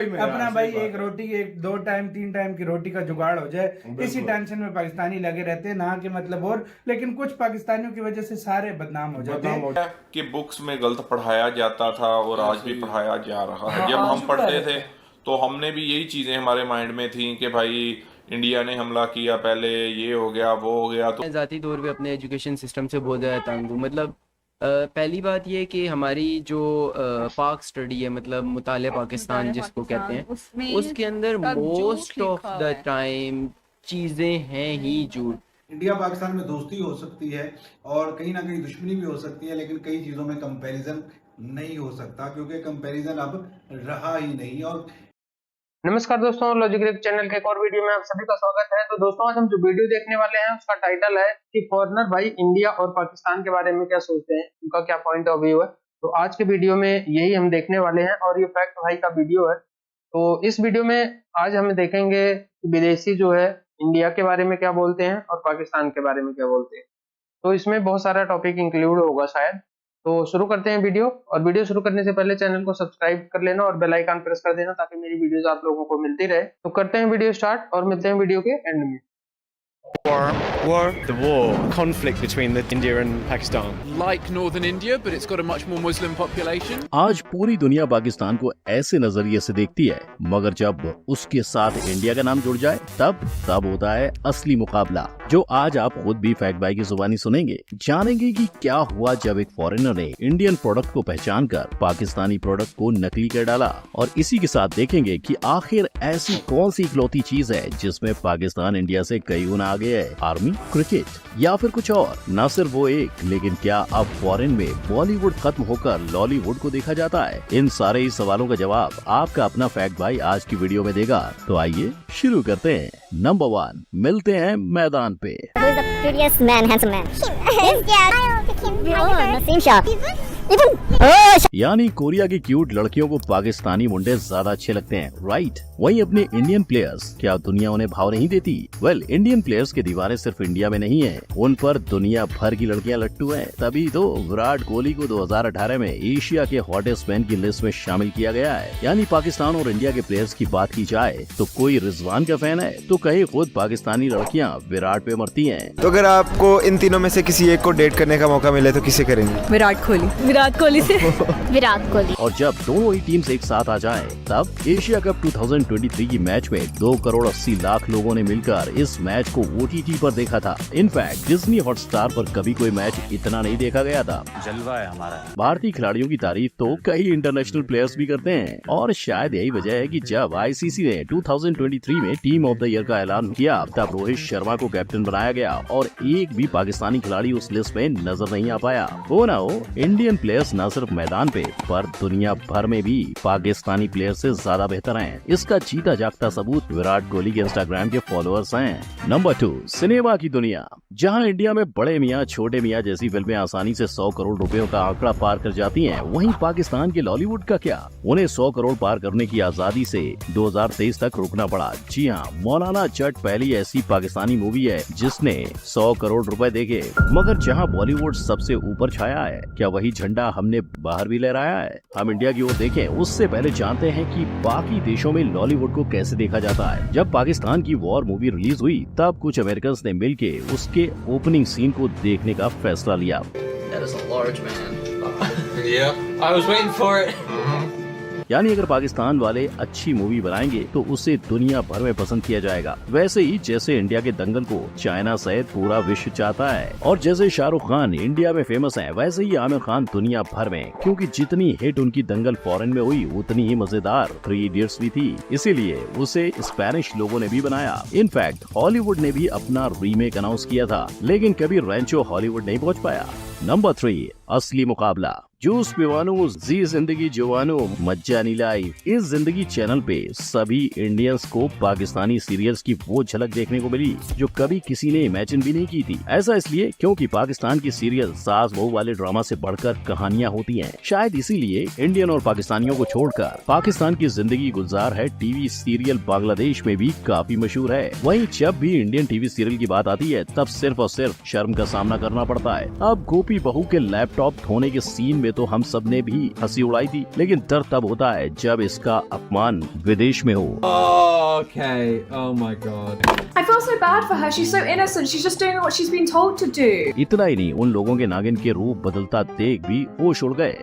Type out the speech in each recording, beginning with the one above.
अपना भाई एक रोटी, एक 2 टाइम 3 टाइम की रोटी का जुगाड़ हो जाए, इसी टेंशन में पाकिस्तानी लगे रहते हैं ना कि मतलब। और लेकिन कुछ पाकिस्तानियों की वजह से सारे बदनाम हो जाते हैं कि बुक्स में गलत पढ़ाया जाता था और आज भी पढ़ाया जा रहा है। जब हम पढ़ते थे तो हमने भी यही चीजें हमारे माइंड में थी कि भाई इंडिया ने हमला किया, पहले ये हो गया वो हो गया। तो मैं ज़ाती तौर पे अपने एजुकेशन सिस्टम से बहुत ज़्यादा तंग हूँ। मतलब पहली बात ये कि हमारी जो पाक स्टडी है, मतलब मुताले पाकिस्तान जिसको कहते हैं, उसके अंदर मोस्ट ऑफ द टाइम चीज़ें हैं ही झूठ। इंडिया पाकिस्तान में दोस्ती हो सकती है और कहीं ना कहीं दुश्मनी भी हो सकती है, लेकिन कई चीजों में कंपैरिजन नहीं हो सकता क्योंकि कंपैरिजन अब रहा ही नहीं। और नमस्कार दोस्तों, लॉजिक ग्रीक चैनल के एक और वीडियो में आप सभी का स्वागत है। तो दोस्तों, आज हम जो वीडियो देखने वाले हैं उसका टाइटल है कि फॉरेनर भाई इंडिया और पाकिस्तान के बारे में क्या सोचते हैं, उनका क्या पॉइंट ऑफ व्यू है। तो आज के वीडियो में यही हम देखने वाले हैं और ये फैक्ट भाई का वीडियो है। तो इस वीडियो में आज हम देखेंगे विदेशी जो है इंडिया के बारे में क्या बोलते हैं और पाकिस्तान के बारे में क्या बोलते हैं। तो इसमें बहुत सारा टॉपिक इंक्लूड होगा शायद। तो शुरू करते हैं वीडियो, और वीडियो शुरू करने से पहले चैनल को सब्सक्राइब कर लेना और बेल आइकन प्रेस कर देना ताकि मेरी वीडियोस आप लोगों को मिलती रहे। तो करते हैं वीडियो स्टार्ट और मिलते हैं वीडियो के एंड में। The war, conflict between India and Pakistan. Like northern India, but it's got a much more Muslim population. आज पूरी दुनिया पाकिस्तान को ऐसे नजरिए से देखती है, मगर जब उसके साथ इंडिया का नाम जुड़ जाए तब होता है असली मुकाबला, जो आज आप खुद भी फैक्ट भाई की जुबानी सुनेंगे। जानेंगे कि क्या हुआ जब एक फॉरेनर ने इंडियन प्रोडक्ट को पहचान कर पाकिस्तानी प्रोडक्ट को नकली कर डाला, और इसी के साथ देखेंगे कि आखिर ऐसी कौन सी इकलौती चीज है जिसमें पाकिस्तान इंडिया से कई गुना आगे है। आर्मी, क्रिकेट या फिर कुछ और? न सिर्फ वो एक, लेकिन क्या अब फॉरेन में बॉलीवुड खत्म होकर लॉलीवुड को देखा जाता है? इन सारे ही सवालों का जवाब आपका अपना फैक्ट भाई आज की वीडियो में देगा। तो आइए शुरू करते हैं। नंबर 1, मिलते हैं मैदान पे। यानी कोरिया की क्यूट लड़कियों को पाकिस्तानी मुंडे ज्यादा अच्छे लगते हैं, राइट? वहीं अपने इंडियन प्लेयर्स, क्या दुनिया उन्हें भाव नहीं देती? वेल, इंडियन प्लेयर्स की दीवारें सिर्फ इंडिया में नहीं है, उन पर दुनिया भर की लड़कियां लट्टू हैं। तभी तो विराट कोहली को 2018 में एशिया के हॉटेस्ट मैन की लिस्ट में शामिल किया गया है। यानी पाकिस्तान और इंडिया के प्लेयर्स की बात की जाए तो कोई रिजवान का फैन है तो कहीं खुद पाकिस्तानी लड़कियाँ विराट पे मरती है। तो अगर आपको इन तीनों में से किसी एक को डेट करने का मौका मिले तो किसे करेंगे? विराट कोहली से विराट कोहली। और जब दोनों ही टीम्स एक साथ आ जाएं, तब एशिया कप 2023 की मैच में 2 करोड़ 80 लाख लोगों ने मिलकर इस मैच को OTT पर देखा था। इनफैक्ट डिज्नी हॉटस्टार पर कभी कोई मैच इतना नहीं देखा गया था। जलवा है हमारा। भारतीय खिलाड़ियों की तारीफ तो कई इंटरनेशनल प्लेयर्स भी करते हैं, और शायद यही वजह है कि जब ICC ने 2023 में टीम ऑफ द ईयर का ऐलान किया, तब रोहित शर्मा को कैप्टन बनाया गया और एक भी पाकिस्तानी खिलाड़ी उस लिस्ट में नजर नहीं आ पाया। हो ना हो, इंडियन प्लेयर्स न सिर्फ मैदान पे पर दुनिया भर में भी पाकिस्तानी प्लेयर से ज्यादा बेहतर हैं। इसका जीता जागता सबूत विराट कोहली के इंस्टाग्राम के फॉलोअर्स हैं। नंबर 2, सिनेमा की दुनिया। जहां इंडिया में बड़े मियां छोटे मियां जैसी फिल्में आसानी से 100 करोड़ रुपयों का आंकड़ा पार कर जाती हैं, वहीं पाकिस्तान के लॉलीवुड का क्या? उन्हें 100 करोड़ पार करने की आजादी से 2023 तक रुकना पड़ा। जी हाँ, मौलाना जट पहली ऐसी पाकिस्तानी मूवी है जिसने 100 करोड़ रुपए देखे। मगर जहाँ बॉलीवुड सबसे ऊपर छाया है, क्या वही झंडा हमने बाहर भी लहराया है? हम इंडिया की ओर देखें उससे पहले जानते हैं कि बाकी देशों में लॉलीवुड को कैसे देखा जाता है। जब पाकिस्तान की वॉर मूवी रिलीज हुई, तब कुछ अमेरिकन ने मिलके उसके ओपनिंग सीन को देखने का फैसला लिया। यानी अगर पाकिस्तान वाले अच्छी मूवी बनाएंगे तो उसे दुनिया भर में पसंद किया जाएगा। वैसे ही जैसे इंडिया के दंगल को चाइना सहित पूरा विश्व चाहता है, और जैसे शाहरुख खान इंडिया में फेमस है, वैसे ही आमिर खान दुनिया भर में, क्योंकि जितनी हिट उनकी दंगल फॉरेन में हुई उतनी ही मजेदार 3 इडियट्स भी थी। इसीलिए उसे स्पेनिश लोगों ने भी बनाया। इनफैक्ट हॉलीवुड ने भी अपना रीमेक अनाउंस किया था, लेकिन कभी रैंचो हॉलीवुड नहीं पहुँच पाया। नंबर 3, असली मुकाबला। जूस पिवानो, जी जिंदगी जवानो, मज्जा नी लाइफ। इस जिंदगी चैनल पे सभी इंडियंस को पाकिस्तानी सीरियल्स की वो झलक देखने को मिली जो कभी किसी ने इमेजिन भी नहीं की थी। ऐसा इसलिए क्योंकि पाकिस्तान की सीरियल सास बहू वाले ड्रामा से बढ़कर कहानियां होती हैं। शायद इसीलिए इंडियन और पाकिस्तानियों को छोड़कर पाकिस्तान की जिंदगी गुलजार है टीवी सीरियल बांग्लादेश में भी काफी मशहूर है। वहीं जब भी इंडियन टीवी सीरियल की बात आती है, तब सिर्फ और सिर्फ शर्म का सामना करना पड़ता है। अब गोपी बहू के लैपटॉप धोने के सीन में में तो हम सब ने भी हंसी उड़ाई थी, लेकिन डर तब होता है जब इसका अपमान विदेश में हो। Okay, oh my god. I feel so bad for her. She's so innocent. She's just doing what she's been told to do. इतना ही नहीं, उन लोगों के नागिन के रूप बदलता देख भी होश उड़ गए।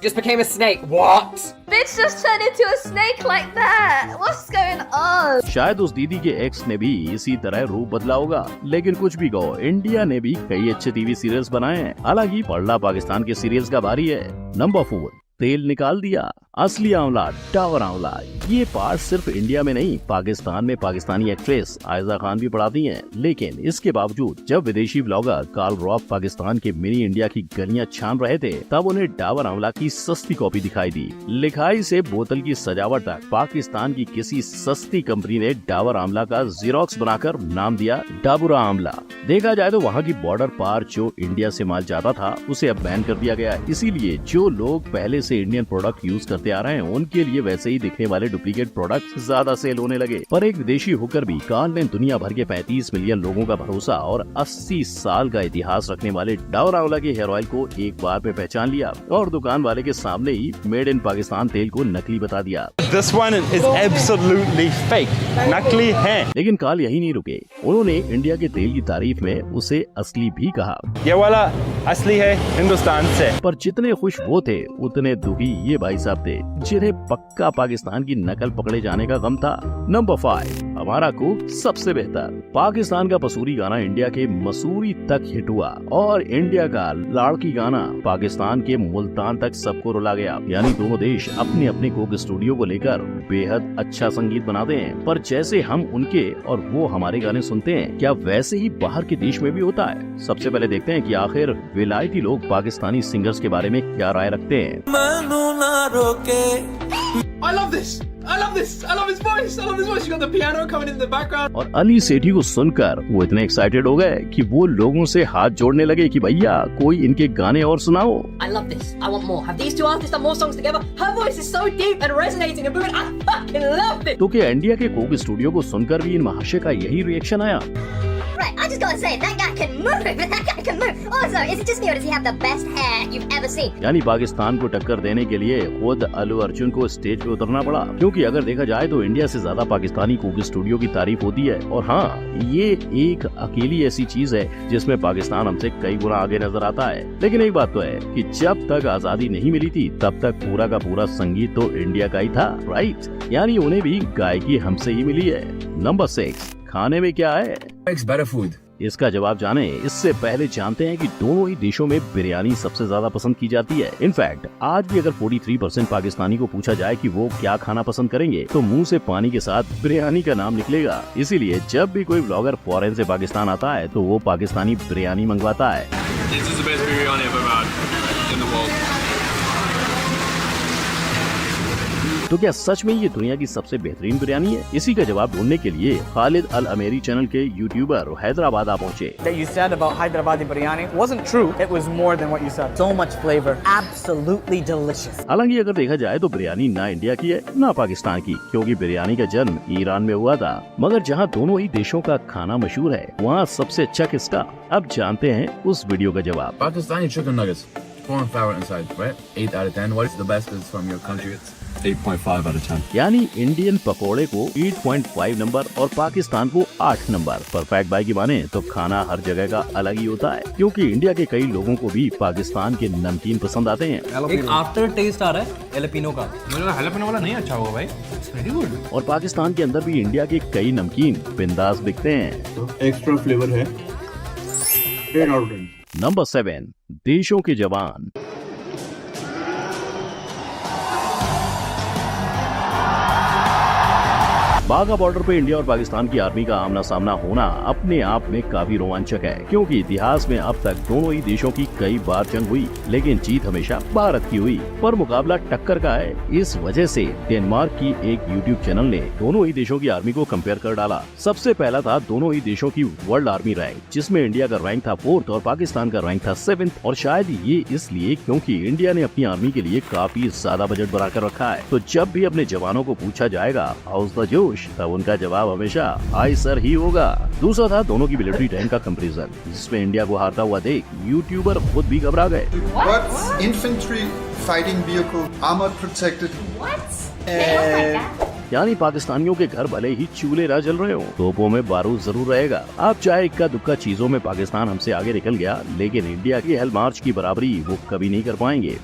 Just became a snake. What? Bitch just turned into a snake like that. What's going on? शायद उस दीदी के एक्स ने भी इसी तरह रूप बदला होगा, लेकिन कुछ भी कहो, इंडिया ने भी कई अच्छे टीवी सीरियल्स बनाए हैं। हालांकि पड़ला पाकिस्तान के सीरियल्स का बारी है। नंबर 4, तेल निकाल दिया, असली आंवला, डाबर आंवला। ये पार्ट सिर्फ इंडिया में नहीं, पाकिस्तान में पाकिस्तानी एक्ट्रेस आयजा खान भी पढ़ाती हैं। लेकिन इसके बावजूद जब विदेशी ब्लॉगर कार्ल रॉफ पाकिस्तान के मिनी इंडिया की गलियां छान रहे थे, तब उन्हें डाबर आंवला की सस्ती कॉपी दिखाई दी। लिखाई से बोतल की सजावट तक पाकिस्तान की किसी सस्ती कंपनी ने डाबर आंवला का जीरोक्स बनाकर नाम दिया डाबुरा आंवला। देखा जाए तो वहाँ की बॉर्डर पार जो इंडिया से माल जाता था, उसे अब बैन कर दिया गया। इसीलिए जो लोग पहले से इंडियन प्रोडक्ट यूज करते आ रहे हैं, उनके लिए वैसे ही दिखने वाले डुप्लीकेट प्रोडक्ट ज्यादा सेल होने लगे। पर एक विदेशी होकर भी कार्ल ने दुनिया भर के 35 मिलियन लोगों का भरोसा और 80 साल का इतिहास रखने वाले डाबर आंवला के हेयर ऑयल को एक बार में पहचान लिया और दुकान वाले के सामने ही मेड इन पाकिस्तान तेल को नकली बता दिया। This one is absolutely fake. नकली है। लेकिन कार्ल यही नहीं रुके, उन्होंने इंडिया के तेल की तारीफ में उसे असली भी कहा। ये वाला असली है हिंदुस्तान से। पर जितने खुश वो थे, उतने दुखी ये भाई साहब थे, जिन्हें पक्का पाकिस्तान की नकल पकड़े जाने का गम था। नंबर 5, हमारा कुक सबसे बेहतर। पाकिस्तान का पसूरी गाना इंडिया के मसूरी तक हिट हुआ और इंडिया का लाड़की गाना पाकिस्तान के मुल्तान तक सबको रुला गया। यानी दोनों देश अपने अपने कुक स्टूडियो को लेकर बेहद अच्छा संगीत बनाते हैं, पर जैसे हम उनके और वो हमारे गाने सुनते हैं, क्या वैसे ही बाहर के देश में भी होता है? सबसे पहले देखते हैं कि आखिर विलायती लोग पाकिस्तानी सिंगर्स के बारे में क्या राय रखते हैं। I love this. I love this. I love his voice. I love his voice. You got the piano coming in the background. और अली सेठी को सुनकर वो इतने एक्साइटेड हो गए कि वो लोगों से हाथ जोड़ने लगे कि भैया कोई इनके गाने और सुनाओ। I love this. I want more. Have these two artists done more songs together? Her voice is so deep and resonating and moving. I fucking love it. तो क्या इंडिया के कोक स्टूडियो को सुनकर भी इन महाशय का यही रिएक्शन आया? Right, I just gotta say, that guy can move. That guy can move. Also, is it just me or does he have the best hair you've ever seen? यानी पाकिस्तान को टक्कर देने के लिए खुद अल्लू अर्जुन को स्टेज पे उतरना पड़ा, क्योंकि अगर देखा जाए तो इंडिया से ज्यादा पाकिस्तानी कुक स्टूडियो की तारीफ होती है। और हाँ, ये एक अकेली ऐसी चीज है जिसमें पाकिस्तान हमसे कई गुना आगे नजर आता है। लेकिन एक बात तो है कि जब तक आजादी नहीं मिली थी, तब तक पूरा का पूरा संगीत तो इंडिया का ही था, राइट? यानी उन्हें भी गायकी हमसे ही मिली है। नंबर 6, खाने में क्या है? Better food. इसका जवाब जाने इससे पहले जानते हैं कि दोनों ही देशों में बिरयानी सबसे ज्यादा पसंद की जाती है। इनफैक्ट आज भी अगर 43% पाकिस्तानी को पूछा जाए कि वो क्या खाना पसंद करेंगे, तो मुंह से पानी के साथ बिरयानी का नाम निकलेगा। इसीलिए जब भी कोई ब्लॉगर फॉरेन से पाकिस्तान आता है, तो वो पाकिस्तानी बिरयानी मंगवाता है। This is the best biryani I've ever had in the world. तो क्या सच में ये दुनिया की सबसे बेहतरीन बिरयानी है? इसी का जवाब ढूंढने के लिए खालिद अल अमेरी चैनल के यूट्यूबर हैदराबाद आ पहुँचे। That you said about Hyderabadi biryani wasn't true. It was more than what you said. So much flavor, absolutely delicious. हालांकि अगर देखा जाए तो बिरयानी ना इंडिया की है ना पाकिस्तान की, क्योंकि बिरयानी का जन्म ईरान में हुआ था। मगर जहां दोनों ही देशों का खाना मशहूर है, वहां सबसे अच्छा किसका? अब जानते हैं उस वीडियो का जवाब। Pakistani chicken nuggets, corn flour inside, right? 8 out of 10. What is the best is from your country? 8.5 out of 10. यानी इंडियन पकोड़े को 8.5 नंबर और पाकिस्तान को 8 नंबर। परफेक्ट भाई की माने तो खाना हर जगह का अलग ही होता है, क्योंकि इंडिया के कई लोगों को भी पाकिस्तान के नमकीन पसंद आते हैं। एक आफ्टर टेस्ट आ रहा है एलेपिनो का। मुझे लगा एलेपिनो वाला नहीं अच्छा होगा भाई। It's very good. और पाकिस्तान के अंदर भी इंडिया के कई नमकीन बिंदास बिकते हैं। एक्स्ट्रा फ्लेवर है। 10 out of 10. नंबर 7, देशों के जवान। बाघा बॉर्डर पे इंडिया और पाकिस्तान की आर्मी का आमना सामना होना अपने आप में काफी रोमांचक है, क्योंकि इतिहास में अब तक दोनों ही देशों की कई बार जंग हुई, लेकिन जीत हमेशा भारत की हुई। पर मुकाबला टक्कर का है। इस वजह से डेनमार्क की एक यूट्यूब चैनल ने दोनों ही देशों की आर्मी को कंपेयर कर डाला। सबसे पहला था दोनों ही देशों की वर्ल्ड आर्मी रैंक, जिसमें इंडिया का रैंक था 4th और पाकिस्तान का रैंक था 7th। और शायद ये इसलिए क्योंकि इंडिया ने अपनी आर्मी के लिए काफी ज्यादा बजट बनाकर रखा है। तो जब भी अपने जवानों को पूछा जाएगा हाउस द जोश, खुश, तब उनका जवाब हमेशा आई सर ही होगा। दूसरा था दोनों की मिलिट्री रैंक का कंपैरिजन, जिसमें इंडिया को हारता हुआ देख यूट्यूबर खुद भी घबरा गए। What's infantry fighting vehicle, armor protected? यानी पाकिस्तानियों के घर भले ही चूल्हे ना जल रहे हो, तोपों में बारूद जरूर रहेगा। आप चाहे इक्का दुक्का चीजों में पाकिस्तान हमसे आगे निकल गया, लेकिन इंडिया की हेल मार्च की बराबरी वो कभी नहीं कर पाएंगे।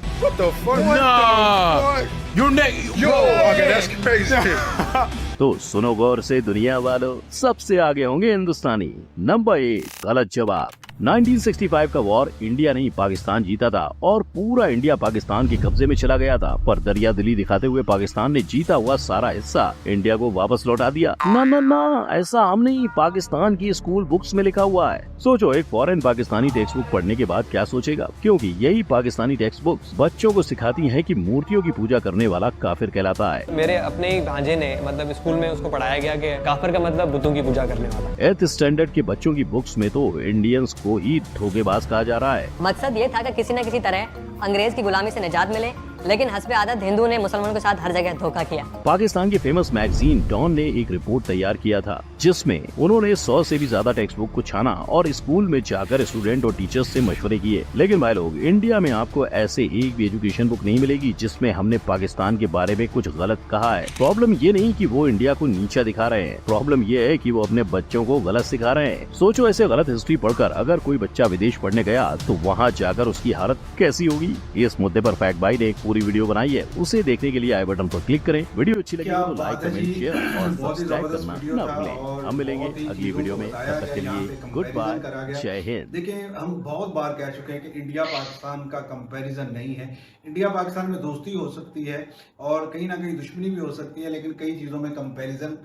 तो सुनो गौर से दुनिया वालों, सबसे आगे होंगे हिंदुस्तानी। नंबर 1, गलत जवाब। 1965 का वॉर इंडिया नहीं पाकिस्तान जीता था और पूरा इंडिया पाकिस्तान के कब्जे में चला गया था, पर दरिया दिली दिखाते हुए पाकिस्तान ने जीता हुआ सारा हिस्सा इंडिया को वापस लौटा दिया। ना ना ना, ऐसा हम नहीं, पाकिस्तान की स्कूल बुक्स में लिखा हुआ है। सोचो एक फॉरेन पाकिस्तानी टेक्स्ट बुक पढ़ने के बाद क्या सोचेगा, क्योंकि यही पाकिस्तानी टेक्स्ट बुक्स बच्चों को सिखाती है कि मूर्तियों की पूजा करने वाला काफिर कहलाता है। मेरे अपने ही भांजे ने मतलब स्कूल में उसको पढ़ाया गया कि काफिर का मतलब बुतों की पूजा करने वाला। 8th स्टैंडर्ड के बच्चों की बुक्स में तो इंडियंस को ही धोखेबाज कहा जा रहा है। मकसद ये था कि किसी न किसी तरह अंग्रेज की गुलामी से निजात मिले, लेकिन हस्बे आदत हिंदू ने मुसलमानों के साथ हर जगह धोखा किया। पाकिस्तान की फेमस मैगजीन डॉन ने एक रिपोर्ट तैयार किया था, जिसमें उन्होंने 100 से भी ज्यादा टेक्स्ट बुक को छाना और स्कूल में जाकर स्टूडेंट और टीचर्स से मशवरे किए। लेकिन भाई लोग, इंडिया में आपको ऐसे एक भी एजुकेशन बुक नहीं मिलेगी जिसमें हमने पाकिस्तान के बारे में कुछ गलत कहा है। प्रॉब्लम ये नहीं कि वो इंडिया को नीचा दिखा रहे हैं, प्रॉब्लम ये है कि वो अपने बच्चों को गलत सिखा रहे हैं। सोचो ऐसे गलत हिस्ट्री पढ़कर अगर कोई बच्चा विदेश पढ़ने गया तो वहाँ जाकर उसकी हालत कैसी होगी। इस मुद्दे पर फैक्ट भाई ने एक पूरी वीडियो बनाई है, उसे देखने के लिए आई बटन पर क्लिक करें। वीडियो अच्छी लगी तो लाइक, कमेंट, शेयर और सब्सक्राइब करना ना भूलें। हम मिलेंगे अगली वीडियो में, तब तक के लिए गुड बाय, जय हिंद। देखिए, हम बहुत बार कह चुके हैं कि इंडिया पाकिस्तान का कंपैरिजन नहीं है। इंडिया पाकिस्तान में दोस्ती हो सकती है और कहीं ना कहीं दुश्मनी भी हो सकती है, लेकिन कई चीजों में कंपैरिजन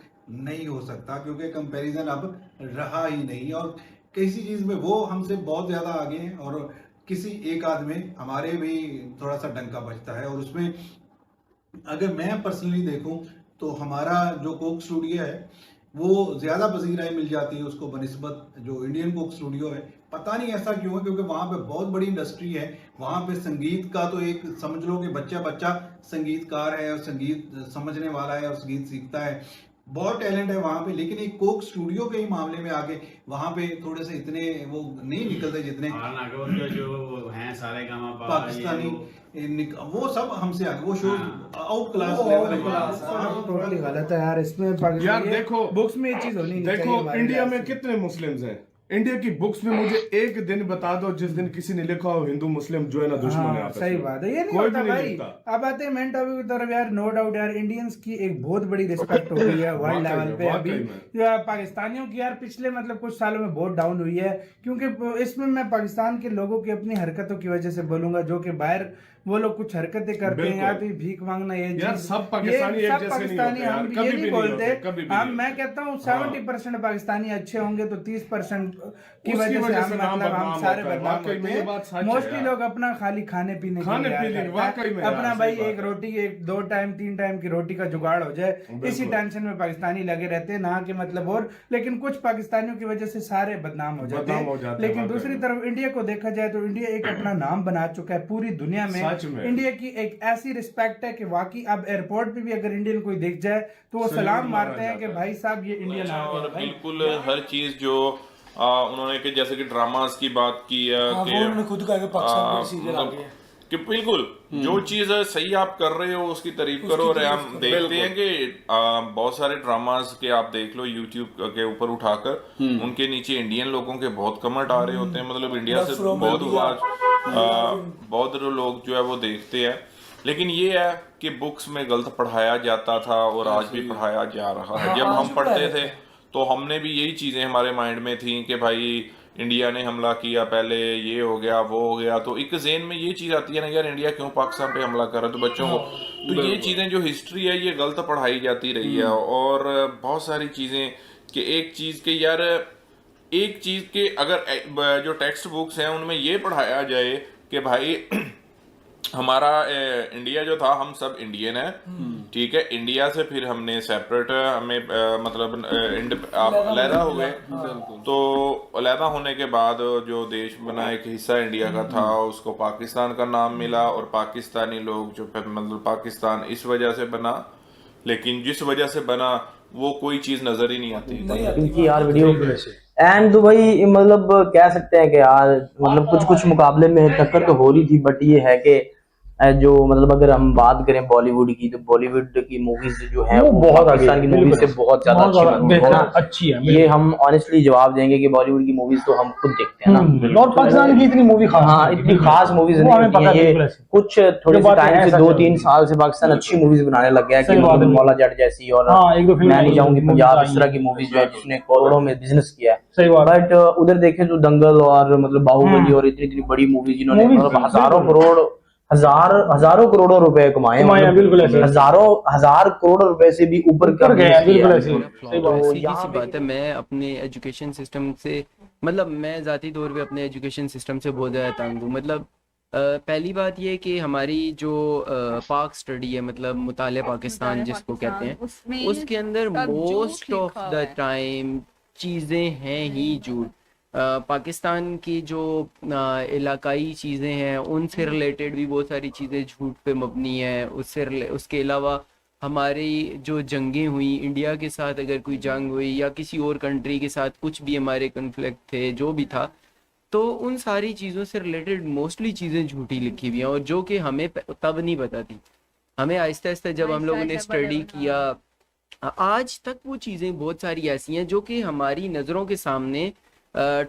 नहीं हो सकता, क्योंकि कंपैरिजन अब रहा ही नहीं। और किसी चीज में वो हमसे बहुत ज्यादा आगे हैं और किसी एक आध में हमारे भी थोड़ा सा डंका बजता है। और उसमें अगर मैं पर्सनली देखूं तो हमारा जो कोक स्टूडियो है वो ज्यादा पसीराई मिल जाती है उसको बनिस्बत जो इंडियन कोक स्टूडियो है। पता नहीं ऐसा क्यों है, क्योंकि वहां पे बहुत बड़ी इंडस्ट्री है। वहां पे संगीत का तो एक समझ लो कि बच्चा बच्चा संगीतकार है और संगीत समझने वाला है और संगीत सीखता है, बहुत टैलेंट है वहां पे। लेकिन एक कोक स्टूडियो के ही मामले में आगे वहां पे थोड़े से इतने वो नहीं निकलते जितने जो हैं सारे पाकिस्तानी वो सब हमसे आगे, वो शो आउट क्लास लेवल है। टोटली गलत है यार इसमें। यार देखो, बुक्स में ये चीज होनी नहीं चाहिए। देखो इंडिया में कितने मुस्लिम्स हैं, इंडिया की बुक्स में मुझे एक दिन बता दो जिस दिन किसी ने लिखा हो हिंदू मुस्लिम जो है ना दुश्मन है। सही बात है, ये नहीं होता भाई। अब आते हैं मेन टॉपिक की तरफ यार। नो डाउट यार, इंडियंस की एक बहुत बड़ी रिस्पेक्ट हो गई है वर्ल्ड लेवल पे। अभी पाकिस्तानियों की यार पिछले मतलब कुछ सालों में बहुत डाउन हुई है, क्योंकि इसमें मैं पाकिस्तान के लोगों की अपनी हरकतों की वजह से बोलूंगा, जो कि बाहर वो लोग कुछ हरकतें करते हैं या तो भीख मांगना, ये यार सब पाकिस्तानी हम ये नहीं बोलते। हम मैं कहता हूँ 70% पाकिस्तानी अच्छे होंगे तो 30% की वजह से हम सारे बदनाम होते हैं। मोस्टली लोग अपना खाली खाने पीने अपना भाई एक रोटी, एक 2 टाइम 3 टाइम की रोटी का जुगाड़ हो जाए, इसी टेंशन में पाकिस्तानी लगे रहते हैं ना कि मतलब। और लेकिन कुछ पाकिस्तानियों की वजह से सारे बदनाम हो जाते हैं। लेकिन दूसरी तरफ इंडिया को देखा जाए तो इंडिया एक अपना नाम बना चुका है पूरी दुनिया में। इंडिया की एक ऐसी रिस्पेक्ट है कि वाकई अब एयरपोर्ट पे भी अगर इंडियन कोई दिख जाए तो वो सलाम मारते हैं कि भाई साहब ये इंडियन आ गया। बिल्कुल हर चीज जो उन्होंने कि जैसे कि ड्रामास की बात की है कि खुद कहा कि पाकिस्तान सीरियल आ गया कि बिल्कुल जो चीज सही आप कर रहे हो उसकी तारीफ करो। और हम देखते हैं कि बहुत सारे ड्रामास के आप देख लो यूट्यूब के ऊपर उठाकर, उनके नीचे इंडियन लोगों के बहुत कमेंट आ रहे होते हैं। मतलब इंडिया से बहुत लोग जो है वो देखते हैं। लेकिन ये है कि बुक्स में गलत पढ़ाया जाता था और आज भी पढ़ाया जा रहा है। जब हम पढ़ते थे तो हमने भी यही चीजें हमारे माइंड में थी कि भाई इंडिया ने हमला किया पहले, ये हो गया वो हो गया, तो एक ज़हन में ये चीज़ आती है ना यार इंडिया क्यों पाकिस्तान पे हमला कर रहा है, तो बच्चों को तो ये चीज़ें जो हिस्ट्री है ये गलत पढ़ाई जाती रही है। और बहुत सारी चीज़ें कि एक चीज़ के यार एक चीज़ के अगर जो टेक्स्ट बुक्स हैं उनमें ये पढ़ाया जाए कि भाई हमारा इंडिया जो था हम सब इंडियन है, ठीक है, इंडिया से फिर हमने सेपरेट हमें मतलब अलहदा हो गए, तो अलहदा होने के बाद जो देश बना एक हिस्सा इंडिया का था उसको पाकिस्तान का नाम मिला। और पाकिस्तानी लोग जो मतलब पाकिस्तान इस वजह से बना लेकिन जिस वजह से बना वो कोई चीज नजर ही नहीं आती। इनकी यार वीडियो एंड तो भाई मतलब कह सकते हैं कि यार मतलब कुछ कुछ मुकाबले में टक्कर तो हो रही थी, बट ये है कि जो मतलब अगर हम बात करें बॉलीवुड की, तो बॉलीवुड की मूवीज जो है वो बहुत पाकिस्तान की मूवीज से बहुत ज्यादा अच्छी है। ये हम ऑनेस्टली जवाब देंगे कि बॉलीवुड की मूवीज तो हम खुद देखते हैं ना, और पाकिस्तान की इतनी मूवी हाँ इतनी खास मूवीज नहीं होती हैं। ये कुछ थोड़े से टाइम से 2-3 साल से पाकिस्तान अच्छी मूवीज बनाने लग गया है, कि मतलब मौला जट जैसी और मैं नहीं चाहूंगी पंजाब, इस तरह की मूवीज जो है जिसने करोड़ों में बिजनेस किया है। बट उधर देखें तो दंगल और मतलब बाहुबली और इतनी इतनी बड़ी मूवीज जिन्होंने मतलब हजारों करोड़ों रुपए कमाए, बिल्कुल हजार करोड़ रुपए से भी ऊपर कर गए हैं, बिल्कुल ऐसे। तो सीधी सी बात है, मैं अपने एजुकेशन सिस्टम से मतलब मैं ज़ाती तौर पे अपने एजुकेशन सिस्टम से बहुत ज़्यादा तंग हूँ। मतलब पहली बात ये कि हमारी जो पाक स्टडी है, मतलब मुताले पाकिस्तान जिसको कहते हैं, उसके अंदर मोस्ट ऑफ द टाइम चीज़ें हैं ही झूठ। पाकिस्तान की जो इलाकाई चीज़ें हैं उनसे रिलेटेड भी बहुत सारी चीज़ें झूठ पे मबनी है। उसके अलावा हमारी जो जंगें हुई इंडिया के साथ, अगर कोई जंग हुई या किसी और कंट्री के साथ कुछ भी हमारे कन्फ्लिक्ट थे जो भी था, तो उन सारी चीज़ों से रिलेटेड मोस्टली चीज़ें झूठी लिखी हुई हैं, और जो कि हमें तब नहीं पता थी। हमें आहिस्ता आहिस्ता जब हम लोगों ने स्टडी किया, आज तक वो चीज़ें बहुत सारी ऐसी हैं जो कि हमारी नज़रों के सामने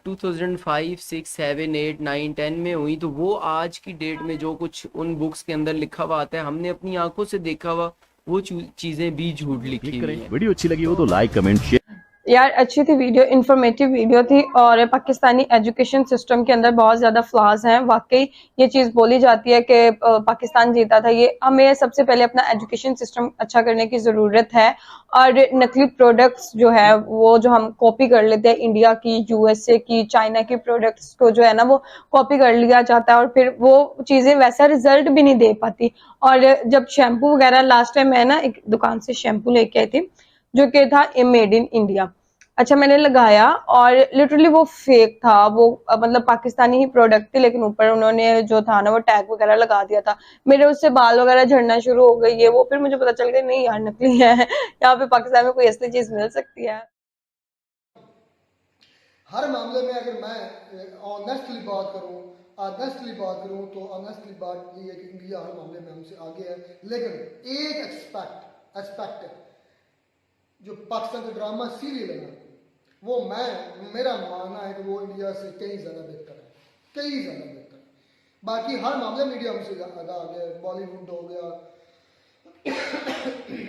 2005, 6, 7, 8, 9, 10 में हुई, तो वो आज की डेट में जो कुछ उन बुक्स के अंदर लिखा हुआ आता है, हमने अपनी आंखों से देखा हुआ वो चीज़ें भी झूठ लिखी हुई हैं। वीडियो अच्छी लगी हो तो लाइक, कमेंट, शेयर। यार अच्छी थी वीडियो, इन्फॉर्मेटिव वीडियो थी, और पाकिस्तानी एजुकेशन सिस्टम के अंदर बहुत ज़्यादा फ्लॉज हैं। वाकई ये चीज़ बोली जाती है कि पाकिस्तान जीता था, ये हमें सबसे पहले अपना एजुकेशन सिस्टम अच्छा करने की ज़रूरत है। और नकली प्रोडक्ट्स जो है वो जो हम कॉपी कर लेते हैं इंडिया की, यूएसए की, चाइना की प्रोडक्ट्स को जो है ना वो कॉपी कर लिया जाता है, और फिर वो चीज़ें वैसा रिजल्ट भी नहीं दे पाती। और जब शैम्पू वगैरह लास्ट टाइम मैं ना एक दुकान से शैम्पू लेके आई थी जो कि था मेड इन इंडिया। अच्छा मैंने लगाया और लिटरली वो फेक था, वो मतलब पाकिस्तानी ही प्रोडक्ट थी, लेकिन ऊपर उन्होंने जो था ना वो टैग वगैरह लगा दिया था। मेरे उससे बाल वगैरह झड़ना शुरू हो गई है वो, फिर मुझे पता चल गया नहीं यार नकली है, यहाँ पे पाकिस्तान में कोई असली चीज मिल सकती है। हर मामले में अगर मैं ऑनेस्टली बात करूं तो ऑनेस्टली बात ये है कि इंडिया हर मामले में हमसे आगे है, लेकिन एक एस्पेक्ट है जो पाकिस्तान का ड्रामा सीरियल है ना, वो मेरा मानना है कि वो इंडिया से कहीं ज़्यादा बेहतर है, बाकी हर मामले में इंडिया हमसे ज़्यादा आ गया। बॉलीवुड हो गया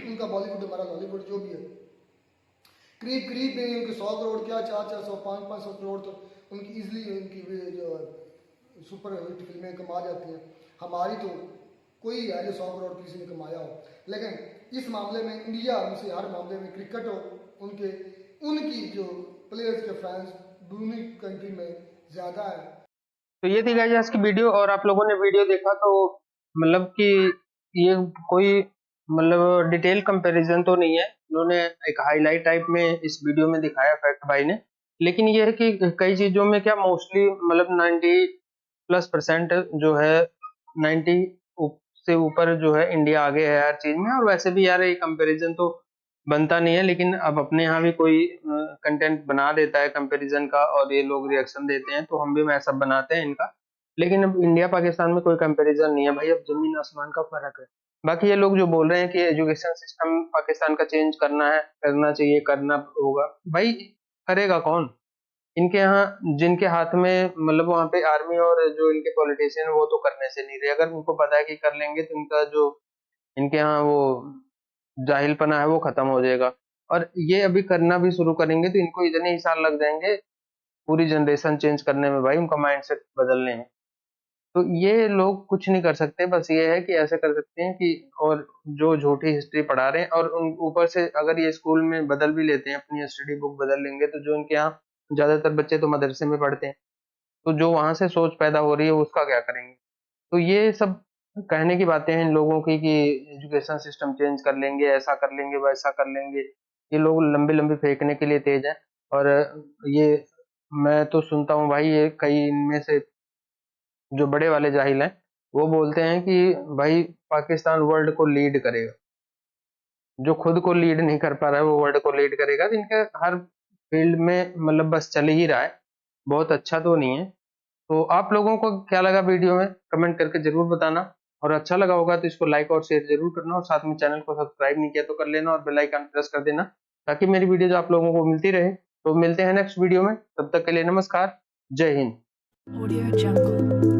उनका बॉलीवुड, हमारा बॉलीवुड जो भी है, करीब भी उनके 100 करोड़ क्या 400, 500 करोड़ तो उनकी ईजिली उनकी जो सुपर हिट फिल्में कमा जाती हैं। हमारी तो कोई है जो 100 करोड़ किसी ने कमाया हो, लेकिन इस मामले में इंडिया हमसे हर मामले में, क्रिकेट हो उनकी जो प्लेयर्स के फैंस दूसरी कंट्री में ज़्यादा है। तो ये थी गाइस आज की वीडियो, और आप लोगों ने वीडियो देखा तो मतलब कि ये कोई मतलब डिटेल कंपैरिजन तो नहीं है, उन्होंने एक हाईलाइट टाइप में इस वीडियो में दिखाया फैक्ट भाई ने। लेकिन ये है कि कई चीज़ों में क्या मोस्टली मतलब 90+% जो है 90 से ऊपर जो है इंडिया आगे है हर चीज़ में। और वैसे भी यार ये कंपैरिजन तो बनता नहीं है, लेकिन अब अपने यहाँ भी कोई कंटेंट बना देता है कंपैरिजन का और ये लोग रिएक्शन देते हैं, तो हम भी ऐसा बनाते हैं इनका। लेकिन अब इंडिया पाकिस्तान में कोई कंपैरिजन नहीं है भाई, अब जमीन आसमान का फर्क है। बाकी ये लोग जो बोल रहे हैं कि एजुकेशन सिस्टम पाकिस्तान का चेंज करना चाहिए, करना होगा, भाई करेगा कौन? इनके यहाँ जिनके हाथ में मतलब वहाँ पे आर्मी और जो इनके पॉलिटिशियन वो तो करने से नहीं रहे। अगर उनको पता है कि कर लेंगे तो इनका जो इनके यहाँ वो जाहिलपना है वो खत्म हो जाएगा। और ये अभी करना भी शुरू करेंगे तो इनको इतने ही साल लग जाएंगे पूरी जनरेशन चेंज करने में भाई, उनका माइंडसेट बदलने में। तो ये लोग कुछ नहीं कर सकते, बस ये है कि ऐसे कर सकते हैं कि और जो झूठी हिस्ट्री पढ़ा रहे हैं, और ऊपर से अगर ये स्कूल में बदल भी लेते हैं, अपनी स्टडी बुक बदल लेंगे, तो जो इनके यहाँ ज्यादातर बच्चे तो मदरसे में पढ़ते हैं, तो जो वहां से सोच पैदा हो रही है उसका क्या करेंगे? तो ये सब कहने की बातें हैं इन लोगों की कि एजुकेशन सिस्टम चेंज कर लेंगे, ऐसा कर लेंगे, वैसा कर लेंगे। ये लोग लंबी लंबी फेंकने के लिए तेज हैं। और ये मैं तो सुनता हूँ भाई, ये कई इनमें से जो बड़े वाले जाहिल हैं वो बोलते हैं कि भाई पाकिस्तान वर्ल्ड को लीड करेगा। जो खुद को लीड नहीं कर पा रहा है वो वर्ल्ड को लीड करेगा। तो इनके हर फील्ड में मतलब बस चल ही रहा है, बहुत अच्छा तो नहीं है। तो आप लोगों को क्या लगा वीडियो में कमेंट करके जरूर बताना, और अच्छा लगा होगा तो इसको लाइक और शेयर जरूर करना, और साथ में चैनल को सब्सक्राइब नहीं किया तो कर लेना, और बेल आइकन प्रेस कर देना ताकि मेरी वीडियो जो आप लोगों को मिलती रहे। तो मिलते हैं नेक्स्ट वीडियो में, तब तक के लिए नमस्कार, जय हिंद। Audio Jungle.